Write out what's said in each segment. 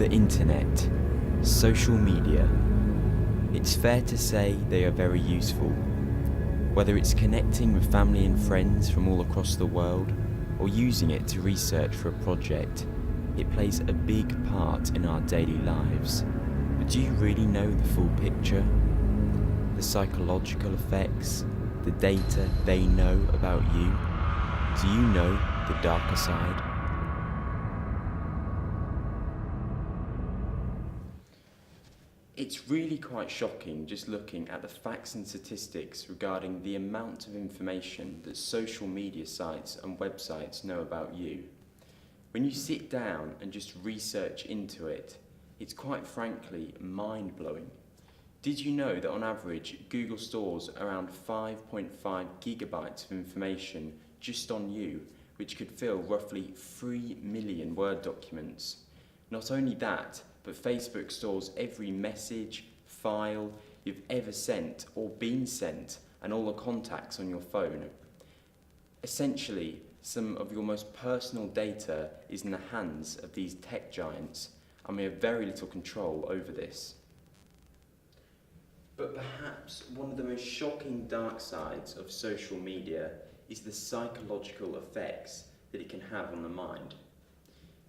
The internet, social media. It's fair to say they are very useful. Whether it's connecting with family and friends from all across the world, or using it to research for a project, it plays a big part in our daily lives. But do you really know the full picture? The psychological effects, the data they know about you? Do you know the darker side? It's really quite shocking just looking at the facts and statistics regarding the amount of information that social media sites and websites know about you. When you sit down and just research into it, it's quite frankly mind-blowing. Did you know that on average, Google stores around 5.5 gigabytes of information just on you, which could fill roughly 3 million Word documents? Not only that, but Facebook stores every message, file you've ever sent or been sent, and all the contacts on your phone. Essentially, some of your most personal data is in the hands of these tech giants, and we have very little control over this. But perhaps one of the most shocking dark sides of social media is the psychological effects that it can have on the mind.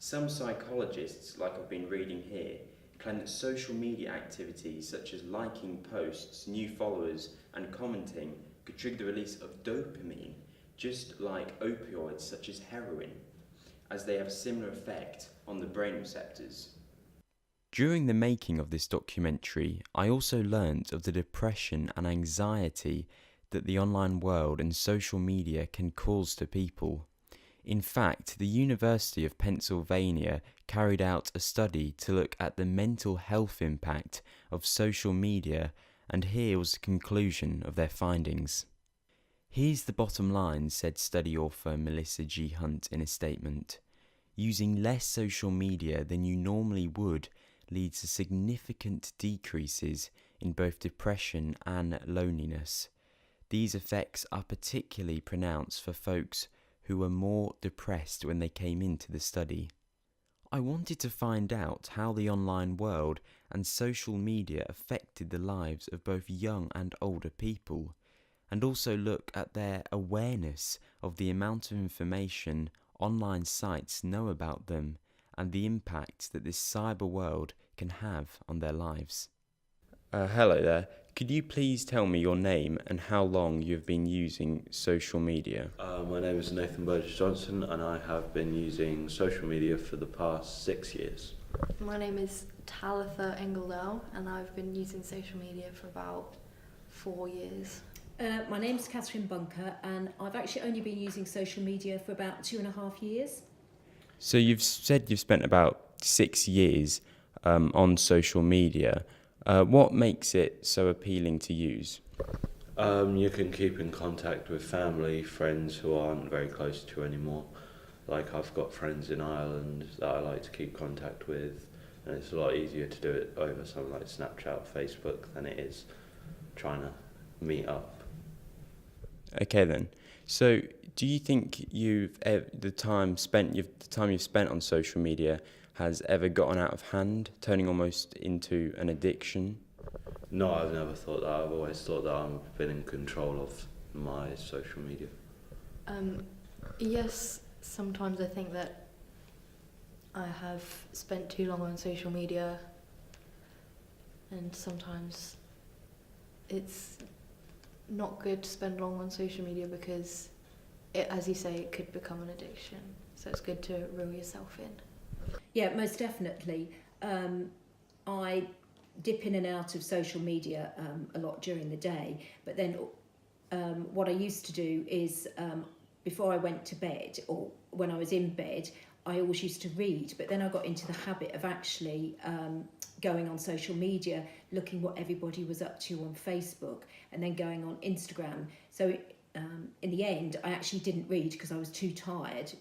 Some psychologists, like I've been reading here, claim that social media activities such as liking posts, new followers, and commenting could trigger the release of dopamine, just like opioids such as heroin, as they have a similar effect on the brain receptors. During the making of this documentary, I also learnt of the depression and anxiety that the online world and social media can cause to people. In fact, the University of Pennsylvania carried out a study to look at the mental health impact of social media, and here was the conclusion of their findings. Here's the bottom line, said study author Melissa G. Hunt in a statement. Using less social media than you normally would leads to significant decreases in both depression and loneliness. These effects are particularly pronounced for folks who were more depressed when they came into the study. I wanted to find out how the online world and social media affected the lives of both young and older people, and also look at their awareness of the amount of information online sites know about them and the impact that this cyber world can have on their lives. Hello there. Could you please tell me your name and how long you've been using social media? My name is Nathan Burgess Johnson, and I have been using social media for the past 6 years. My name is Talitha Engeldale, and I've been using social media for about 4 years. My name's Catherine Bunker, and I've actually only been using social media for about 2.5 years. So you've said you've spent about 6 years on social media. What makes it so appealing to use? You can keep in contact with family, friends who aren't very close to you anymore. Like, I've got friends in Ireland that I like to keep contact with, and it's a lot easier to do it over something like Snapchat or Facebook than it is trying to meet up. Okay then. So do you think the time you've spent on social media has ever gotten out of hand, turning almost into an addiction? No, I've never thought that. I've always thought that I've been in control of my social media. Yes, sometimes I think that I have spent too long on social media, and sometimes it's not good to spend long on social media because it, as you say, it could become an addiction. So it's good to reel yourself in. Yeah, most definitely. I dip in and out of social media a lot during the day, but then what I used to do is before I went to bed, or when I was in bed, I always used to read, but then I got into the habit of actually going on social media, looking what everybody was up to on Facebook, and then going on Instagram. So in the end, I actually didn't read because I was too tired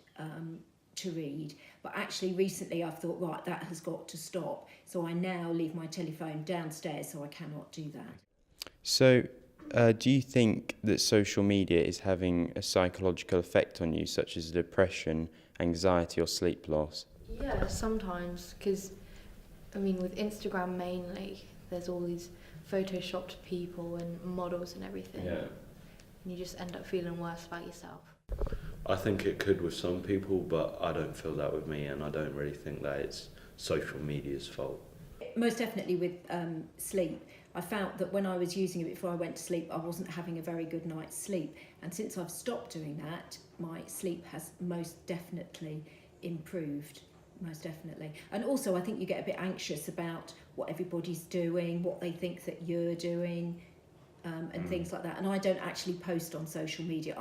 to read. But actually recently I've thought, right, that has got to stop. So I now leave my telephone downstairs, so I cannot do that. So do you think that social media is having a psychological effect on you, such as depression, anxiety or sleep loss? Yeah, sometimes, because I mean, with Instagram mainly, there's all these photoshopped people and models and everything. Yeah. And you just end up feeling worse about yourself. I think it could with some people, but I don't feel that with me, and I don't really think that it's social media's fault. Most definitely with sleep. I found that when I was using it before I went to sleep, I wasn't having a very good night's sleep. And since I've stopped doing that, my sleep has most definitely improved. Most definitely. And also I think you get a bit anxious about what everybody's doing, what they think that you're doing, and things like that. And I don't actually post on social media.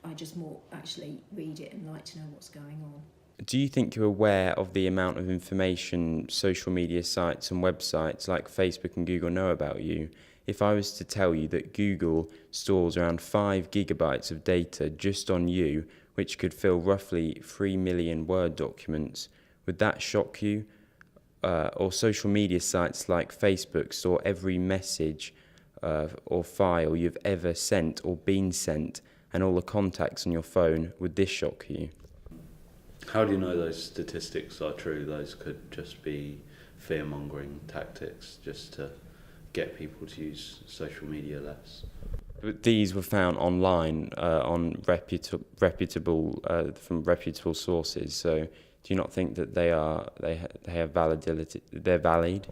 I just more actually read it and like to know what's going on. Do you think you're aware of the amount of information social media sites and websites like Facebook and Google know about you? If I was to tell you that Google stores around 5 gigabytes of data just on you, which could fill roughly 3 million Word documents, would that shock you? Or social media sites like Facebook store every message or file you've ever sent or been sent, and all the contacts on your phone. Would this shock you? How do you know those statistics are true? Those could just be fear-mongering tactics just to get people to use social media less. But these were found online on reputable from reputable sources. So, do you not think that they have validity? They're valid.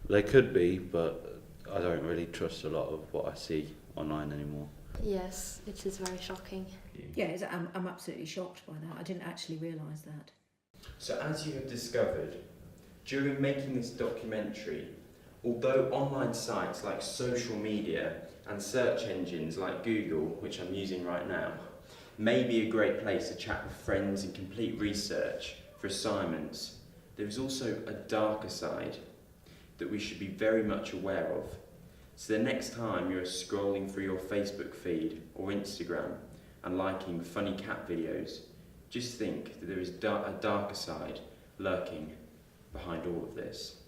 They could be, but I don't really trust a lot of what I see online anymore. Yes, it is very shocking. Yeah, I'm absolutely shocked by that. I didn't actually realise that. So, as you have discovered during making this documentary, although online sites like social media and search engines like Google, which I'm using right now, may be a great place to chat with friends and complete research for assignments, there is also a darker side that we should be very much aware of. So the next time you're scrolling through your Facebook feed or Instagram and liking funny cat videos, just think that there is a darker side lurking behind all of this.